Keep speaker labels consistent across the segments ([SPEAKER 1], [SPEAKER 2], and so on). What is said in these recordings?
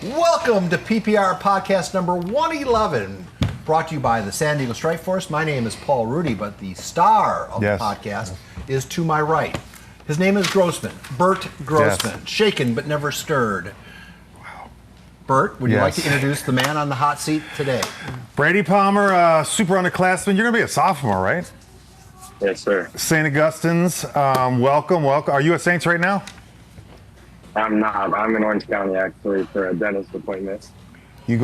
[SPEAKER 1] Welcome to PPR podcast number 111, brought to you by the San Diego Strike Force. My name is Paul Rudy, but the star of the podcast is to my right. His name is Grossman, Bert Grossman, shaken but never stirred. Wow. Bert, would you like to introduce the man on the hot seat today?
[SPEAKER 2] Brady Palmer, super underclassman. You're going to be a sophomore, right?
[SPEAKER 3] Yes, sir.
[SPEAKER 2] St. Augustine's, welcome. Are you at Saints right now?
[SPEAKER 3] I'm not. I'm in Orange County, actually, for a dentist appointment.
[SPEAKER 2] You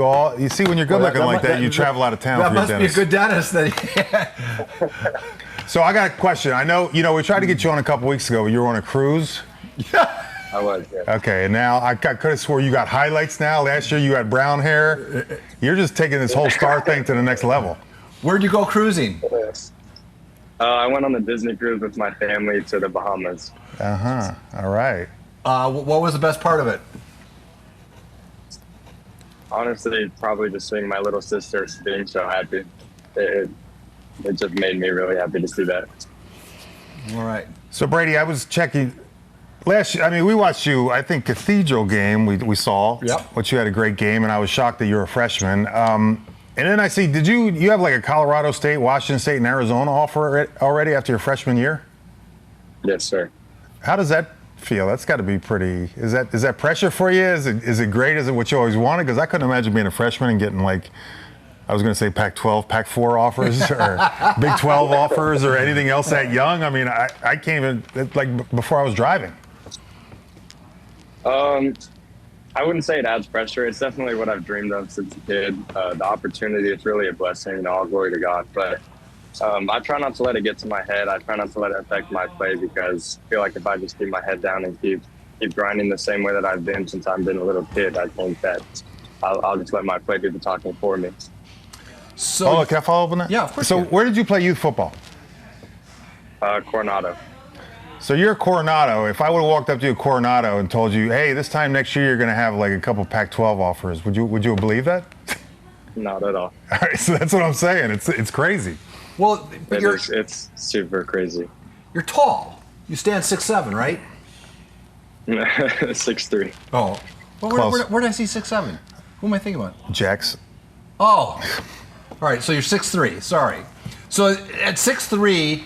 [SPEAKER 2] see, when you're good looking like that, you travel out of town for your dentist.
[SPEAKER 1] That must be a good dentist.
[SPEAKER 2] So I got a question. I know, we tried to get you on a couple weeks ago, but you were on a cruise.
[SPEAKER 1] Yeah.
[SPEAKER 3] I was, yeah.
[SPEAKER 2] Okay, and now I could have swore you got highlights now. Last year you had brown hair. You're just taking this whole star thing to the next level.
[SPEAKER 1] Where'd you go cruising?
[SPEAKER 3] I went on a Disney cruise with my family to the Bahamas.
[SPEAKER 2] Uh-huh. All right.
[SPEAKER 1] What was the best part of it?
[SPEAKER 3] Honestly, probably just seeing my little sister being so happy. It just made me really happy to see that.
[SPEAKER 1] All right.
[SPEAKER 2] So, Brady, I was checking last year. We watched you, I think, Cathedral game we saw.
[SPEAKER 1] Yep.
[SPEAKER 2] Which you had a great game, and I was shocked that you're a freshman. And then I see, you have like a Colorado State, Washington State, and Arizona offer already after your freshman year?
[SPEAKER 3] Yes, sir.
[SPEAKER 2] How does that feel? That's got to be pretty. Is that pressure for you? Is it great? Is it what you always wanted? Because I couldn't imagine being a freshman and getting like, I was going to say Pac-12, Pac-4 offers or Big 12 offers or anything else that young. I came in like before I was driving.
[SPEAKER 3] I wouldn't say it adds pressure. It's definitely what I've dreamed of since a kid. The opportunity is really a blessing, all glory to God. But I try not to let it get to my head. I try not to let it affect my play because I feel like if I just keep my head down and keep grinding the same way that I've been since I've been a little kid, I think that I'll just let my play do the talking for me.
[SPEAKER 1] So,
[SPEAKER 2] can I follow up on that?
[SPEAKER 1] Yeah, of course.
[SPEAKER 2] So where did you play youth football?
[SPEAKER 3] Coronado.
[SPEAKER 2] So you're Coronado. If I would have walked up to you at Coronado and told you, hey, this time next year you're going to have like a couple Pac-12 offers, would you believe that?
[SPEAKER 3] Not at all.
[SPEAKER 2] All right, so that's what I'm saying. It's crazy.
[SPEAKER 1] Well, but
[SPEAKER 3] it's super crazy.
[SPEAKER 1] You're tall. You stand 6'7", right?
[SPEAKER 3] 6'3".
[SPEAKER 1] Oh. Well, where did I see 6'7"? Who am I thinking about?
[SPEAKER 2] Jax.
[SPEAKER 1] Oh. All right, so you're 6'3". Sorry. So at 6'3",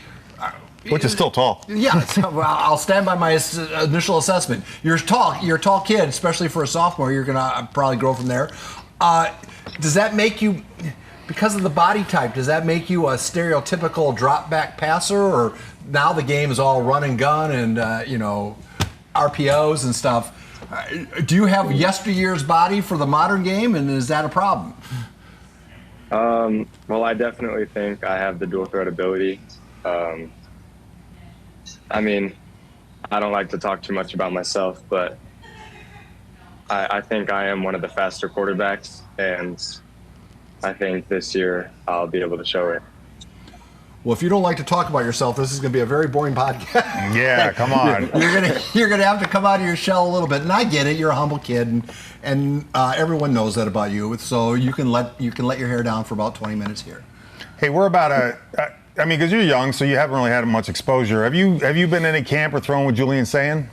[SPEAKER 2] which is still tall.
[SPEAKER 1] Yeah, well, I'll stand by my initial assessment. You're tall. You're a tall kid, especially for a sophomore. You're gonna probably grow from there. Does that make you, because of the body type, does that make you a stereotypical drop back passer, or now the game is all run and gun and RPOs and stuff? Do you have yesteryear's body for the modern game, and is that a problem?
[SPEAKER 3] Well, I definitely think I have the dual threat ability. I don't like to talk too much about myself, but I think I am one of the faster quarterbacks, and I think this year I'll be able to show it.
[SPEAKER 1] Well, if you don't like to talk about yourself, this is going to be a very boring podcast.
[SPEAKER 2] Yeah, come on.
[SPEAKER 1] You're gonna have to come out of your shell a little bit, and I get it. You're a humble kid, and everyone knows that about you. So you can let your hair down for about 20 minutes here.
[SPEAKER 2] Hey, we're about because you're young, so you haven't really had much exposure. Have you been in any camp or thrown with Julian Sayin?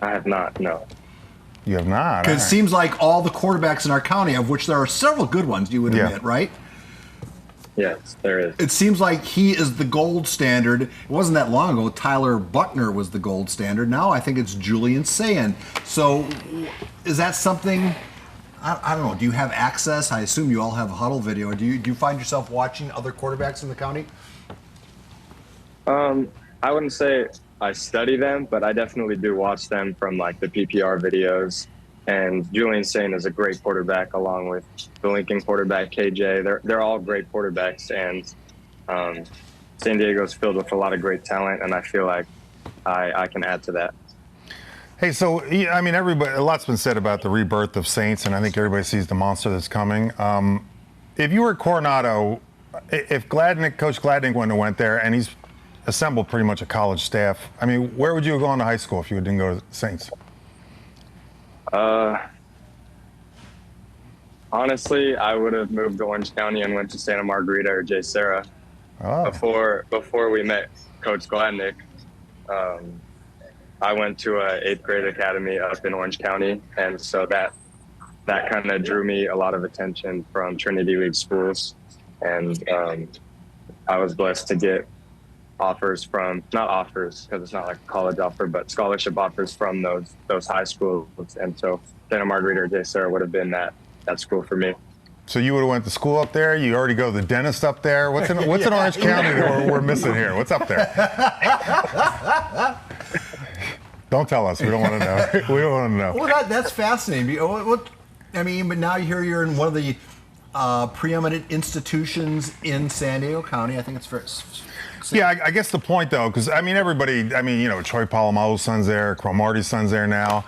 [SPEAKER 3] I have not, no.
[SPEAKER 2] You have not?
[SPEAKER 1] Because it seems like all the quarterbacks in our county, of which there are several good ones, you would admit, right?
[SPEAKER 3] Yes, there is.
[SPEAKER 1] It seems like he is the gold standard. It wasn't that long ago. Tyler Buckner was the gold standard. Now I think it's Julian Sayin. So is that something... I don't know. Do you have access? I assume you all have huddle video. Do you find yourself watching other quarterbacks in the county?
[SPEAKER 3] I wouldn't say I study them, but I definitely do watch them from like the PPR videos. And Julian Sayin is a great quarterback, along with the Lincoln quarterback KJ. They're all great quarterbacks, and San Diego's filled with a lot of great talent, and I feel like I can add to that.
[SPEAKER 2] Hey, so, a lot's been said about the rebirth of Saints, and I think everybody sees the monster that's coming. If you were at Coronado, if Coach Gladnick went there, and he's assembled pretty much a college staff, where would you have gone to high school if you didn't go to Saints?
[SPEAKER 3] Honestly, I would have moved to Orange County and went to Santa Margarita or J. Sarah before we met Coach Gladnick. I went to a 8th grade academy up in Orange County, and so that that kind of drew me a lot of attention from Trinity League schools. And I was blessed to get offers from, not offers because it's not like a college offer, but scholarship offers from those high schools. And so Santa Margarita or J. Sarah would have been that school for me.
[SPEAKER 2] So you would have went to school up there? You already go to the dentist up there? What's in Orange County that we're missing here? What's up there? Don't tell us. We don't want to know. We don't want to know.
[SPEAKER 1] Well, that's fascinating. I mean, but now you're in one of the preeminent institutions in San Diego County. I think it's fair.
[SPEAKER 2] Yeah, I guess the point, though, because, I mean, everybody, I mean, you know, Troy Polamalu's son's there, Cromartie's son's there now.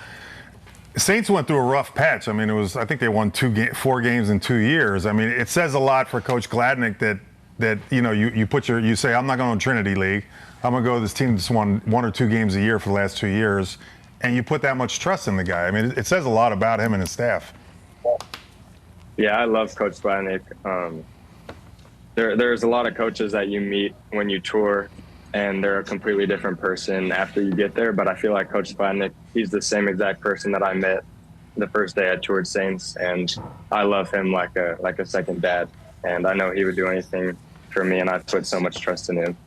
[SPEAKER 2] Saints went through a rough patch. I mean, I think they won 4 games in 2 years. I mean, it says a lot for Coach Gladnick that you know, you say, I'm not going to Trinity League. I'm going to go to this team that's won 1 or 2 games a year for the last 2 years. And you put that much trust in the guy. I mean, it says a lot about him and his staff.
[SPEAKER 3] Yeah, I love Coach Gladnick. There's a lot of coaches that you meet when you tour, and they're a completely different person after you get there. But I feel like Coach Gladnick, he's the same exact person that I met the first day I toured Saints, and I love him like a second dad. And I know he would do anything for me, and I put so much trust in him.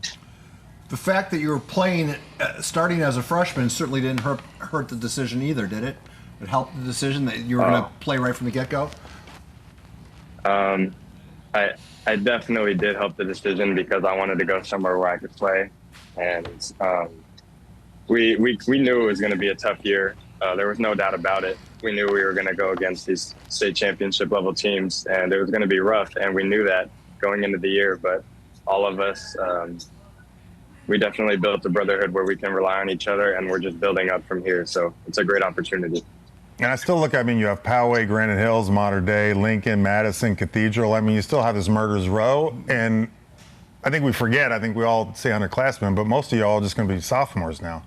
[SPEAKER 1] The fact that you were playing, starting as a freshman, certainly didn't hurt the decision either, did it? It helped the decision that you were going to play right from the get-go?
[SPEAKER 3] I definitely did help the decision because I wanted to go somewhere where I could play. And we knew it was going to be a tough year. There was no doubt about it. We knew we were going to go against these state championship level teams, and it was going to be rough. And we knew that going into the year. But all of us, we definitely built a brotherhood where we can rely on each other, and we're just building up from here. So it's a great opportunity.
[SPEAKER 2] And I still look, I mean, you have Poway, Granite Hills, Mater Dei, Lincoln, Madison, Cathedral. I mean, you still have this murderers row. And I think we forget, I think we all say underclassmen, but most of y'all are just going to be sophomores now.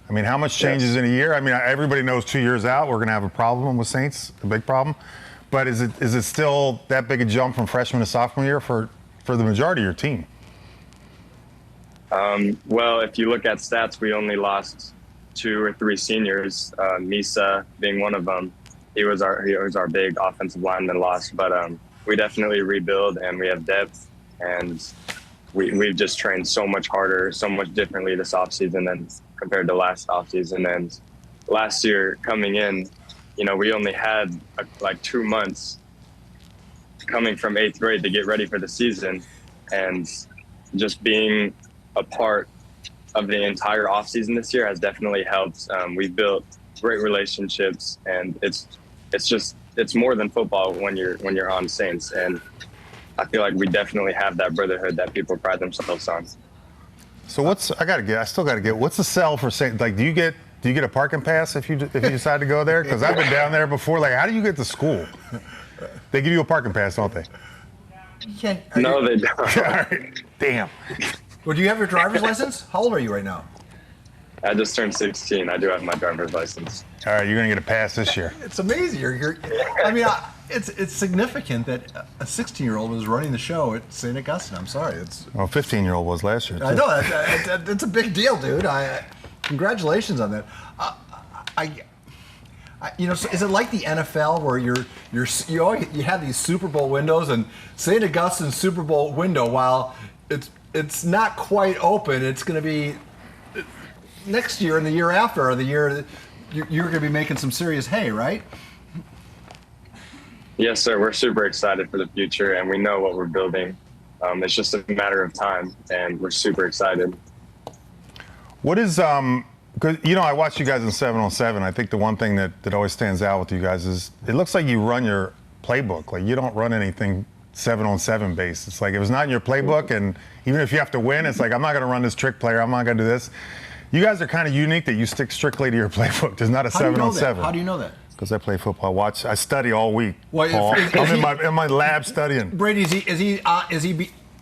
[SPEAKER 2] I mean, how much changes in a year? I mean, everybody knows 2 years out we're going to have a problem with Saints, a big problem. But is it still that big a jump from freshman to sophomore year for the majority of your team?
[SPEAKER 3] Well, if you look at stats, we only lost 2 or 3 seniors, Misa being one of them. He was our big offensive lineman loss, but we definitely rebuild, and we have depth, and we've just trained so much harder, so much differently this offseason than compared to last offseason. And last year coming in, you know, we only had like 2 months coming from 8th grade to get ready for the season, and just being a part of the entire offseason this year has definitely helped. We've built great relationships, and it's more than football when you're on Saints. And I feel like we definitely have that brotherhood that people pride themselves on.
[SPEAKER 2] So I still gotta get, what's the sell for Saints? Like, do you get a parking pass if you decide to go there? Because I've been down there before. Like, how do you get to school? They give you a parking pass, don't they?
[SPEAKER 1] Yeah.
[SPEAKER 3] No, they don't.
[SPEAKER 2] All right. Damn.
[SPEAKER 1] Well, do you have your driver's license? How old are you right now?
[SPEAKER 3] I just turned 16. I do have my driver's license.
[SPEAKER 2] All right, you're gonna get a pass this year.
[SPEAKER 1] It's amazing. I mean, it's significant that a 16-year-old was running the show at St. Augustine. I'm sorry.
[SPEAKER 2] Well, 15-year-old was last year, too.
[SPEAKER 1] I know. It's a big deal, dude. Congratulations on that. You know, so is it like the NFL where you have these Super Bowl windows, and St. Augustine's Super Bowl window, while it's not quite open, it's going to be next year and the year after, or the year you're going to be making some serious hay, right?
[SPEAKER 3] Yes, sir. We're super excited for the future, and we know what we're building. It's just a matter of time, and we're super excited.
[SPEAKER 2] What is because, you know, I watched you guys in 7-on-7. I think the one thing that always stands out with you guys is it looks like you run your playbook. Like, you don't run anything 7-on-7 based. It's like, if it's not in your playbook, and even if you have to win, it's like, I'm not going to run this trick player. I'm not going to do this. You guys are kind of unique that you stick strictly to your playbook. There's not a 7-on-7.
[SPEAKER 1] How do you know that?
[SPEAKER 2] Because I play football. I study all week.
[SPEAKER 1] Well,
[SPEAKER 2] Paul. I'm in my lab studying.
[SPEAKER 1] Brady, is he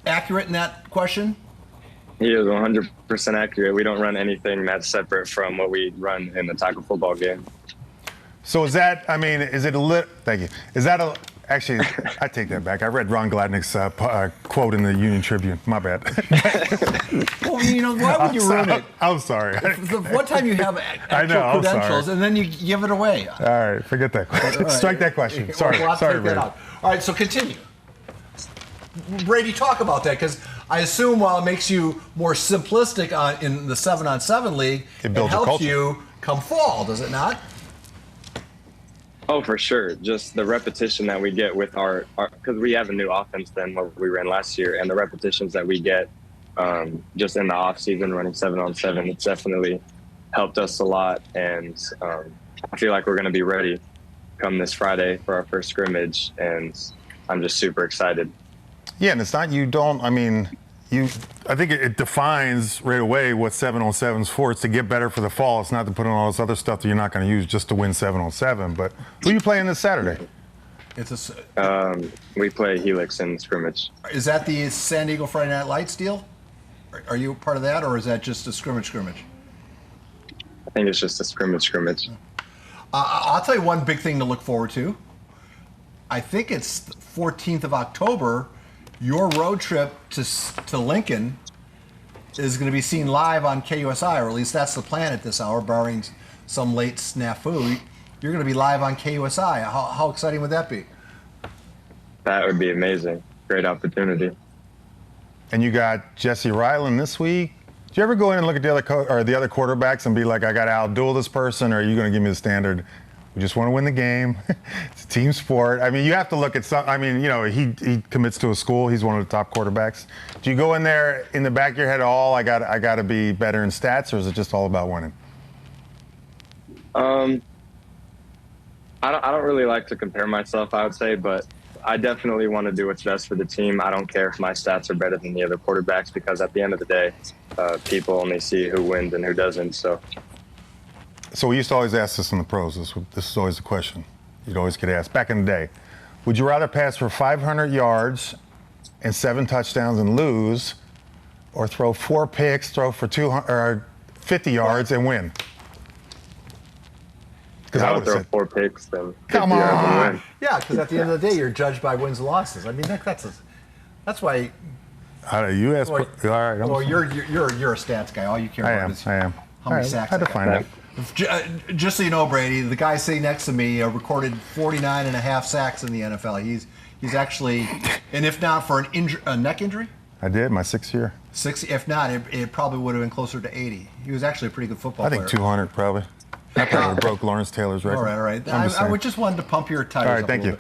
[SPEAKER 1] accurate in that question?
[SPEAKER 3] He is 100% accurate. We don't run anything that's separate from what we run in the tackle football game.
[SPEAKER 2] So is that? I mean, is it a lit? Thank you. Is that Actually, I take that back. I read Ron Gladnick's quote in the Union Tribune. My bad.
[SPEAKER 1] Well, you know, why would you ruin it?
[SPEAKER 2] I'm sorry.
[SPEAKER 1] The one time you have actual credentials and then you give it away.
[SPEAKER 2] All right, forget that question.
[SPEAKER 1] Right.
[SPEAKER 2] Strike that question. Sorry,
[SPEAKER 1] sorry,
[SPEAKER 2] Brady.
[SPEAKER 1] All right, so continue. Brady, talk about that, because I assume while it makes you more simplistic in the 7-on-7 league, it helps you come fall, does it not?
[SPEAKER 3] Oh, for sure. Just the repetition that we get with our because we have a new offense than what we ran last year, and the repetitions that we get just in the off season running 7-on-7, it's definitely helped us a lot. And I feel like we're going to be ready come this Friday for our first scrimmage, and I'm just super excited.
[SPEAKER 2] Yeah, and it's not I think it defines right away what 7-on-7 is for. It's to get better for the fall. It's not to put on all this other stuff that you're not going to use just to win 7-on-7. But who are you playing this Saturday?
[SPEAKER 3] We play Helix in scrimmage.
[SPEAKER 1] Is that the San Diego Friday Night Lights deal? Are you part of that, or is that just a scrimmage?
[SPEAKER 3] I think it's just a scrimmage.
[SPEAKER 1] I'll tell you one big thing to look forward to. I think it's the 14th of October. Your road trip to Lincoln is going to be seen live on KUSI, or at least that's the plan at this hour, barring some late snafu. You're going to be live on KUSI. How exciting would that be?
[SPEAKER 3] That would be amazing. Great opportunity.
[SPEAKER 2] And you got Jesse Ryland this week. Do you ever go in and look at the other quarterbacks and be like, I got to outduel this person, or are you going to give me the standard? We just want to win the game. It's a team sport. I mean, you have to look at some. I mean, you know, he commits to a school. He's one of the top quarterbacks. Do you go in there in the back of your head at all? I got to be better in stats, or is it just all about winning?
[SPEAKER 3] I don't really like to compare myself, I would say, but I definitely want to do what's best for the team. I don't care if my stats are better than the other quarterbacks, because at the end of the day, people only see who wins and who doesn't.
[SPEAKER 2] So we used to always ask this in the pros. This is always the question you'd always get asked. Back in the day, would you rather pass for 500 yards and 7 touchdowns and lose, or throw 4 picks, throw for 50 yards and win? Because
[SPEAKER 3] I would throw 4 picks then.
[SPEAKER 2] Come on.
[SPEAKER 3] Win.
[SPEAKER 1] Yeah, because at the end of the day, you're judged by wins and losses. I mean, that's why.
[SPEAKER 2] You asked. All right.
[SPEAKER 1] Well, you're a stats guy. All you care about is
[SPEAKER 2] I am.
[SPEAKER 1] how many sacks.
[SPEAKER 2] I had to find out.
[SPEAKER 1] Just so you know, Brady, the guy sitting next to me recorded 49 and a half sacks in the NFL. He's actually, and if not for a neck injury?
[SPEAKER 2] I did, my 6th year.
[SPEAKER 1] If not, it probably would have been closer to 80. He was actually a pretty good football player.
[SPEAKER 2] I think 200 probably. I probably broke Lawrence Taylor's record.
[SPEAKER 1] All right. I just wanted to pump your tires.
[SPEAKER 2] All right, thank you.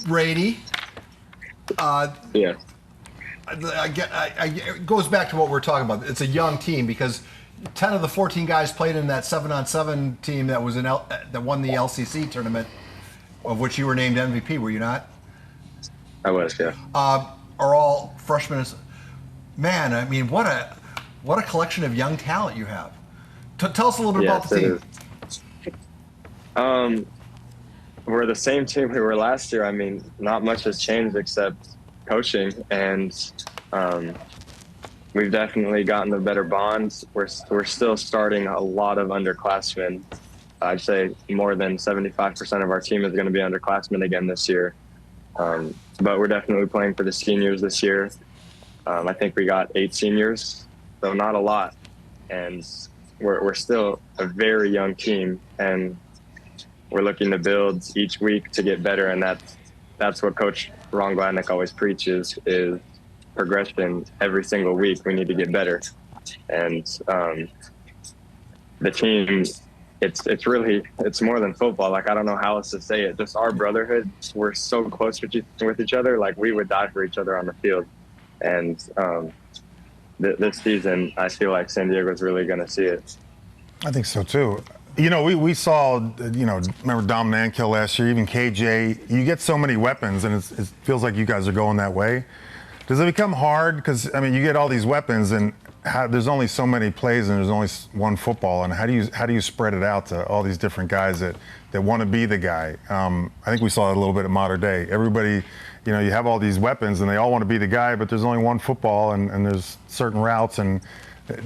[SPEAKER 1] Brady.
[SPEAKER 3] Yeah.
[SPEAKER 1] It goes back to what we're talking about. It's a young team, because 10 of the 14 guys played in that 7-on-7 team that was that won the LCC tournament, of which you were named MVP. Were you not?
[SPEAKER 3] I was, yeah.
[SPEAKER 1] Are all freshmen. Man, I mean, what a collection of young talent you have. Tell us a little bit about the
[SPEAKER 3] team. We're the same team we were last year. I mean, not much has changed except coaching, and we've definitely gotten a better bonds. We're still starting a lot of underclassmen. I'd say more than 75% of our team is going to be underclassmen again this year. But we're definitely playing for the seniors this year. I think we got 8 seniors, so not a lot. And we're still a very young team, and we're looking to build each week to get better. And that's what Coach Ron Gladnick always preaches, is progression. Every single week we need to get better. And the team, it's more than football. Like, I don't know how else to say it. Just our brotherhood. We're so close with each other. Like, we would die for each other on the field. And this season, I feel like San Diego's really going to see it.
[SPEAKER 2] I think so too. You know, we saw, remember Dom Nankill last year, even KJ. You get so many weapons, and it feels like you guys are going that way. Does it become hard? Because, I mean, you get all these weapons, and there's only so many plays, and there's only one football. And how do you spread it out to all these different guys that want to be the guy? I think we saw it a little bit at Modern Day. Everybody, you have all these weapons, and they all want to be the guy, but there's only one football, and there's certain routes. And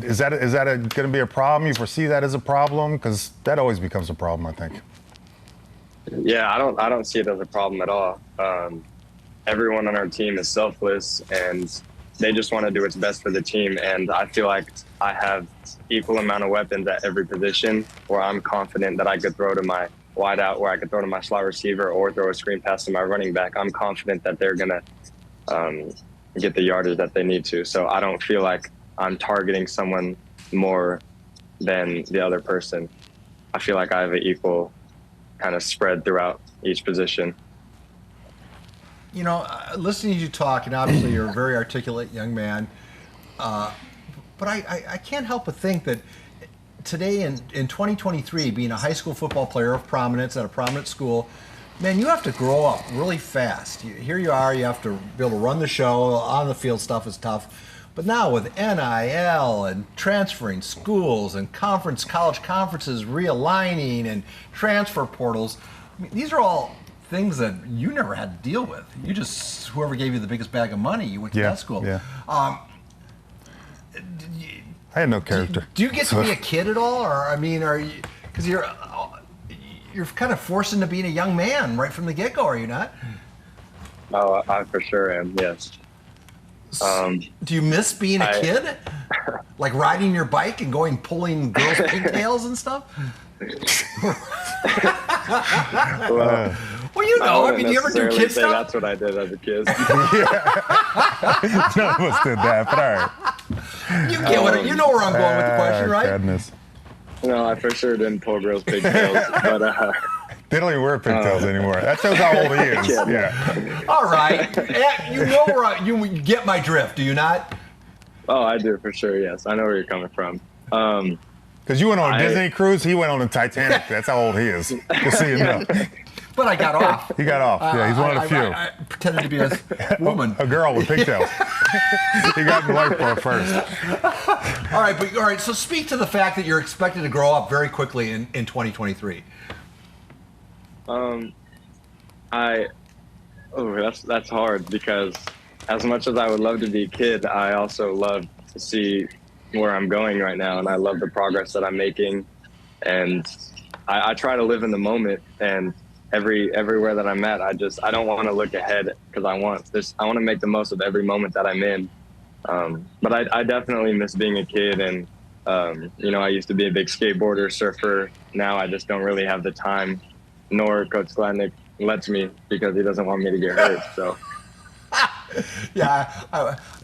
[SPEAKER 2] is that going to be a problem? You foresee that as a problem? Because that always becomes a problem, I think.
[SPEAKER 3] Yeah, I don't see it as a problem at all. Everyone on our team is selfless and they just want to do what's best for the team. And I feel like I have equal amount of weapons at every position where I'm confident that I could throw to my wide out, where I could throw to my slot receiver or throw a screen pass to my running back. I'm confident that they're going to get the yardage that they need to. So I don't feel like I'm targeting someone more than the other person. I feel like I have an equal kind of spread throughout each position.
[SPEAKER 1] You know, listening to you talk, and obviously you're a very articulate young man, but I can't help but think that today in 2023, being a high school football player of prominence at a prominent school, man, you have to grow up really fast. Here you are, you have to be able to run the show. On the field stuff is tough. But now with NIL and transferring schools and college conferences realigning and transfer portals, I mean, these are all things that you never had to deal with. You just, whoever gave you the biggest bag of money, you went to that school.
[SPEAKER 2] Yeah. I had no character.
[SPEAKER 1] Do you get to be a kid at all? Or, I mean, are you, because you're kind of forced into being a young man right from the get-go, are you not?
[SPEAKER 3] Oh, I for sure am, yes.
[SPEAKER 1] Do you miss being a kid? Like riding your bike and pulling girls' pigtails and stuff? Well, you know, I mean, you ever do kid stuff?
[SPEAKER 3] That's what I did as a kid.
[SPEAKER 2] None of us did that, but all right.
[SPEAKER 1] You get you know where I'm going with the question, right?
[SPEAKER 2] Goodness.
[SPEAKER 3] No, I for sure didn't pull girls' pigtails, but
[SPEAKER 2] they don't even wear pigtails anymore. That shows how old he is.
[SPEAKER 3] Yeah.
[SPEAKER 1] All right. You know where you get my drift, do you not?
[SPEAKER 3] Oh, I do for sure, yes. I know where you're coming from.
[SPEAKER 2] Because you went on a Disney cruise, he went on the Titanic. That's how old he is. Just so you know.
[SPEAKER 1] But I got off.
[SPEAKER 2] He got off. Yeah, he's one of the few.
[SPEAKER 1] I pretended to be a woman.
[SPEAKER 2] A girl with pigtails. He got in life for her first.
[SPEAKER 1] All right. So speak to the fact that you're expected to grow up very quickly in 2023.
[SPEAKER 3] That's hard because as much as I would love to be a kid, I also love to see where I'm going right now, and I love the progress that I'm making, and I try to live in the moment. And everywhere that I'm at, I don't want to look ahead because I want to make the most of every moment that I'm in. But I definitely miss being a kid, and I used to be a big skateboarder, surfer. Now I just don't really have the time, nor Coach Gladnick lets me because he doesn't want me to get hurt. So
[SPEAKER 1] yeah,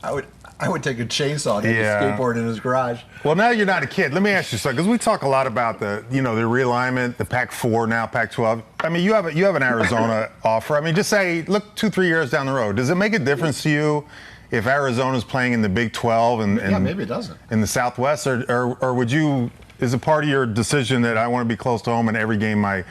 [SPEAKER 1] I would take a chainsaw to skateboard in his garage.
[SPEAKER 2] Well, now you're not a kid. Let me ask you something, because we talk a lot about the realignment, the Pac-4 now, Pac-12. I mean, you have an Arizona offer. I mean, just say, look 2-3 years down the road. Does it make a difference to you if Arizona's playing in the Big 12 and
[SPEAKER 1] maybe it doesn't
[SPEAKER 2] in the Southwest, or would you? Is it part of your decision that I want to be close to home and every game my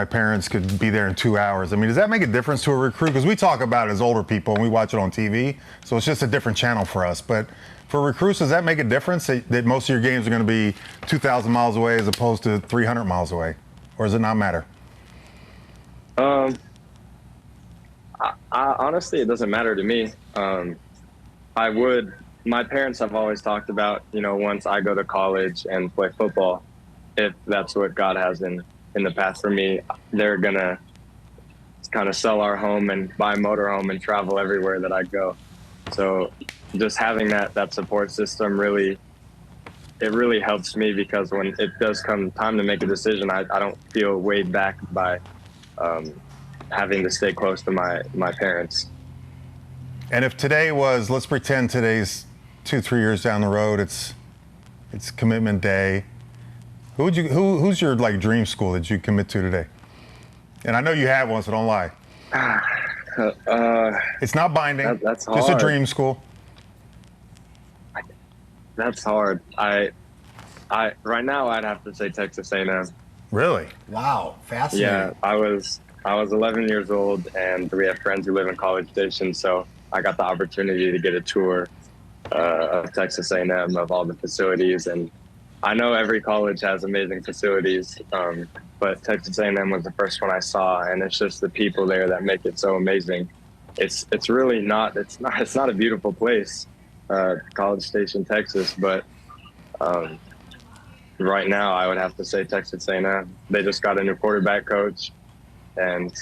[SPEAKER 2] parents could be there in 2 hours? I mean, does that make a difference to a recruit? Because we talk about it as older people and we watch it on TV, so it's just a different channel for us. But for recruits, does that make a difference that most of your games are going to be 2,000 miles away as opposed to 300 miles away? Or does it not matter?
[SPEAKER 3] Honestly, it doesn't matter to me. My parents have always talked about, once I go to college and play football, if that's what God has in the past for me, they're gonna kind of sell our home and buy a motorhome and travel everywhere that I go. So just having that support system really helps me, because when it does come time to make a decision, I don't feel weighed back by having to stay close to my parents.
[SPEAKER 2] And if today was, let's pretend today's 2-3 years down the road, it's commitment day. Who's your dream school that you commit to today? And I know you have one, so don't lie. It's not binding.
[SPEAKER 3] That's hard.
[SPEAKER 2] Just a dream school.
[SPEAKER 3] That's hard. I right now I'd have to say Texas A&M.
[SPEAKER 2] Really?
[SPEAKER 1] Wow, fascinating.
[SPEAKER 3] Yeah, I was 11 years old, and we have friends who live in College Station, so I got the opportunity to get a tour of Texas A&M, of all the facilities. And I know every college has amazing facilities, but Texas A&M was the first one I saw, and it's just the people there that make it so amazing. It's really not a beautiful place, College Station, Texas, but right now I would have to say Texas A&M. They just got a new quarterback coach. And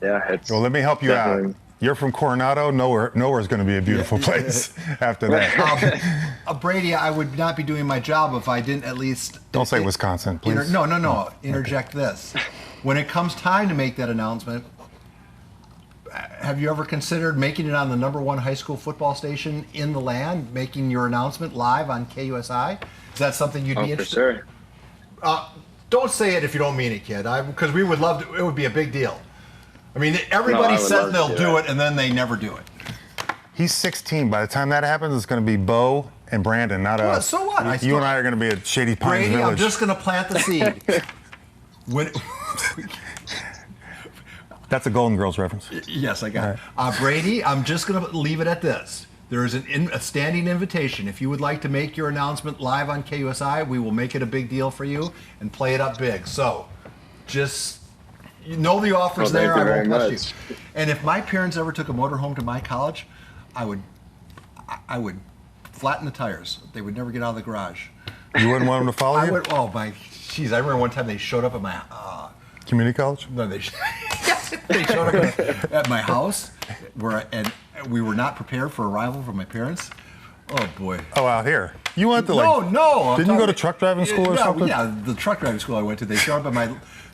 [SPEAKER 3] yeah, it's.
[SPEAKER 2] Well, let me help you out. You're from Coronado. Nowhere's going to be a beautiful place after that.
[SPEAKER 1] Brady, I would not be doing my job if I didn't at least.
[SPEAKER 2] Don't say Wisconsin, please.
[SPEAKER 1] No. Interject this. When it comes time to make that announcement, have you ever considered making it on the #1 high school football station in the land, making your announcement live on KUSI? Is that something you'd be interested?
[SPEAKER 3] For sure.
[SPEAKER 1] Don't say it if you don't mean it, kid. Because we would love to. It would be a big deal. I mean, everybody says they'll do it, and then they never do it.
[SPEAKER 2] He's 16. By the time that happens, it's going to be Bo and Brandon, not us.
[SPEAKER 1] So what?
[SPEAKER 2] You and I are going to be at Shady Pines
[SPEAKER 1] Brady,
[SPEAKER 2] Village.
[SPEAKER 1] I'm just going to plant the seed.
[SPEAKER 2] That's a Golden Girls reference.
[SPEAKER 1] Yes, I got it. Brady, I'm just going to leave it at this. There is a standing invitation. If you would like to make your announcement live on KUSI, we will make it a big deal for you and play it up big. So just the offer's there. I won't press you. And if my parents ever took a motorhome to my college, I would flatten the tires. They would never get out of the garage.
[SPEAKER 2] You wouldn't want them to follow you?
[SPEAKER 1] Oh, my. Jeez, I remember one time they showed up at my...
[SPEAKER 2] Community college?
[SPEAKER 1] No, they showed up at my house, and we were not prepared for arrival from my parents. Oh boy!
[SPEAKER 2] Oh, out here. You went to
[SPEAKER 1] no.
[SPEAKER 2] Didn't you go to truck driving school or something?
[SPEAKER 1] Yeah, the truck driving school I went to. They showed up at my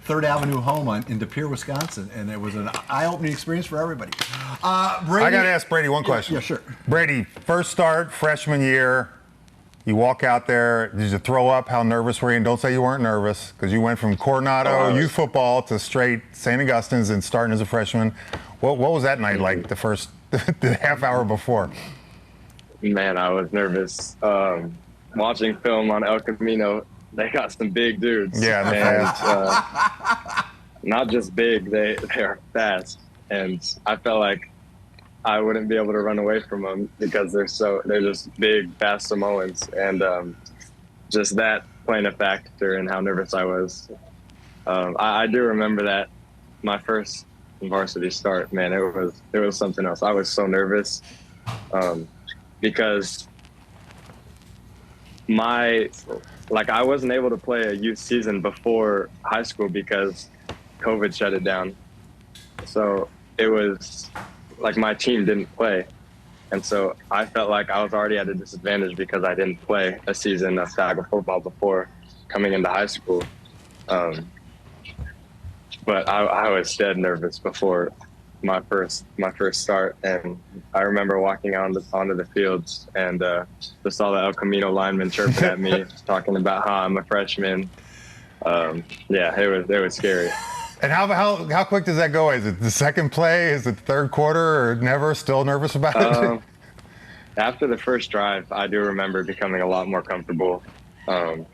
[SPEAKER 1] 3rd Avenue home in De Pere, Wisconsin, and it was an eye-opening experience for everybody. Brady,
[SPEAKER 2] I got to ask Brady one question.
[SPEAKER 1] Yeah, sure.
[SPEAKER 2] Brady, first start, freshman year. You walk out there, did you throw up? How nervous were you? And don't say you weren't nervous, because you went from Coronado youth football to straight St. Augustine's and starting as a freshman. What was that night like, the half hour before?
[SPEAKER 3] Man, I was nervous. Watching film on El Camino, they got some big dudes.
[SPEAKER 2] Yeah,
[SPEAKER 3] and not just big, they are fast. And I felt like I wouldn't be able to run away from them because they're just big, fast Samoans, and just that playing a factor in how nervous I was. I do remember that my first varsity start, man, it was something else. I was so nervous because I wasn't able to play a youth season before high school because COVID shut it down. So it was like my team didn't play. And so I felt like I was already at a disadvantage because I didn't play a season of tackle football before coming into high school. But I was dead nervous before my first start. And I remember walking onto the fields and just saw the El Camino lineman chirping at me, talking about how I'm a freshman. Yeah, it was scary.
[SPEAKER 2] And how quick does that go? Is it the second play? Is it the third quarter? Or never? Still nervous about it?
[SPEAKER 3] After the first drive, I do remember becoming a lot more comfortable. I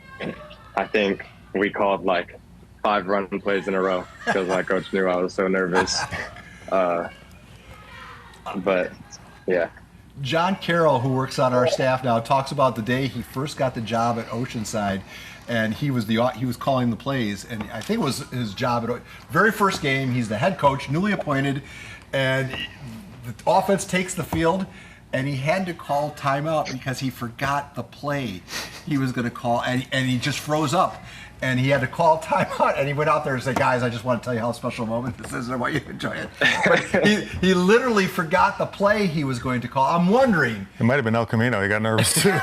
[SPEAKER 3] think we called like 5 run plays in a row because my coach knew I was so nervous. But yeah.
[SPEAKER 1] John Carroll, who works on our staff now, talks about the day he first got the job at Oceanside. And he was calling the plays, and I think it was his job at very first game. He's the head coach, newly appointed, and the offense takes the field, and he had to call timeout because he forgot the play he was going to call, and he just froze up, and he had to call timeout, and he went out there and said, "Guys, I just want to tell you how special a moment this is, and I want you to enjoy it." But he literally forgot the play he was going to call. I'm wondering.
[SPEAKER 2] It might have been El Camino. He got nervous too.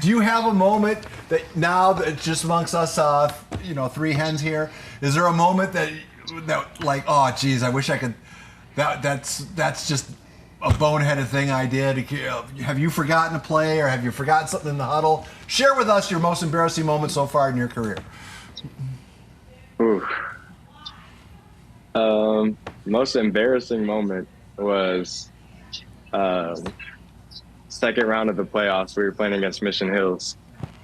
[SPEAKER 1] Do you have a moment that now that just amongst us, 3 hens here, is there a moment that like, oh geez, I wish I could, that's just a boneheaded thing I did? Have you forgotten a play, or have you forgotten something in the huddle? Share with us your most embarrassing moment so far in your career.
[SPEAKER 3] Most embarrassing moment was second round of the playoffs. We were playing against Mission Hills,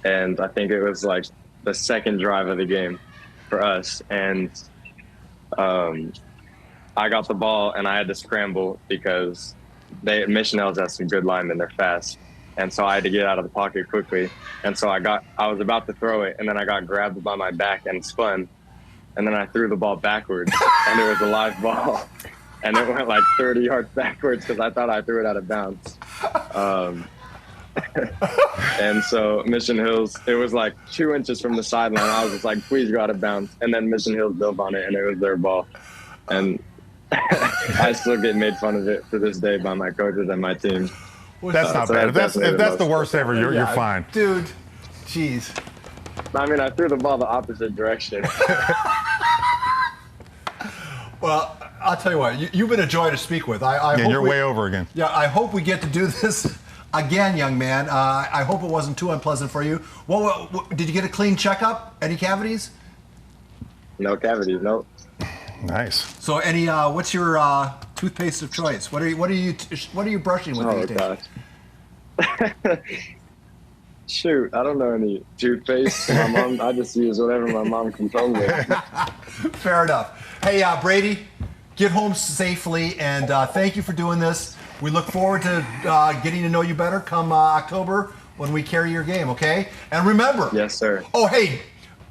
[SPEAKER 3] and I think it was like the second drive of the game for us. And I got the ball and I had to scramble because Mission Hills has some good linemen. They're fast. And so I had to get out of the pocket quickly. And so I was about to throw it, and then I got grabbed by my back and spun. And then I threw the ball backwards, and it was a live ball. And it went like 30 yards backwards because I thought I threw it out of bounds. And so Mission Hills, it was like 2 inches from the sideline. I was just like, please go out of bounds. And then Mission Hills dove on it, and it was their ball. and I still get made fun of it to this day by my coaches and my team.
[SPEAKER 2] That's not bad. If that's the worst ever, you're fine.
[SPEAKER 1] Dude, jeez.
[SPEAKER 3] I mean, I threw the ball the opposite direction.
[SPEAKER 1] Well, I'll tell you what, you've been a joy to speak with.
[SPEAKER 2] You're way over again.
[SPEAKER 1] Yeah, I hope we get to do this again, young man. I hope it wasn't too unpleasant for you. What, did you get a clean checkup? Any cavities?
[SPEAKER 3] No cavities, nope.
[SPEAKER 2] Nice.
[SPEAKER 1] So, what's your toothpaste of choice? What are you brushing with these days?
[SPEAKER 3] Gosh. Shoot, I don't know any toothpaste. My mom, I just use whatever my mom can tell me.
[SPEAKER 1] Fair enough. Hey, Brady, get home safely, and thank you for doing this. We look forward to getting to know you better come October when we carry your game, okay? And remember.
[SPEAKER 3] Yes, sir.
[SPEAKER 1] Oh, hey,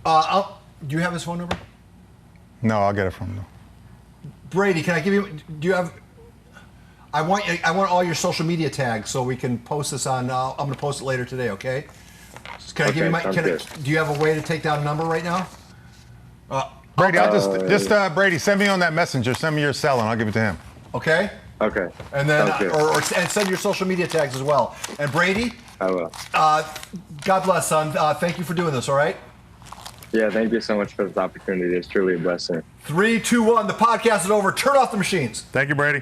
[SPEAKER 1] do you have his phone number?
[SPEAKER 2] No, I'll get it from him.
[SPEAKER 1] Brady, can I give you? Do you have? I want all your social media tags so we can post this on. I'm going to post it later today. Okay. Can I give you my? Do you have a way to take down a number right now?
[SPEAKER 2] Brady, I'll just Brady, send me on that messenger. Send me your cell and I'll give it to him.
[SPEAKER 1] Okay.
[SPEAKER 3] Okay.
[SPEAKER 1] And then, and send your social media tags as well. And Brady,
[SPEAKER 3] I will.
[SPEAKER 1] God bless, son. Thank you for doing this. All right.
[SPEAKER 3] Yeah, thank you so much for this opportunity. It's truly a blessing.
[SPEAKER 1] 3, 2, 1. The podcast is over. Turn off the machines.
[SPEAKER 2] Thank you, Brady.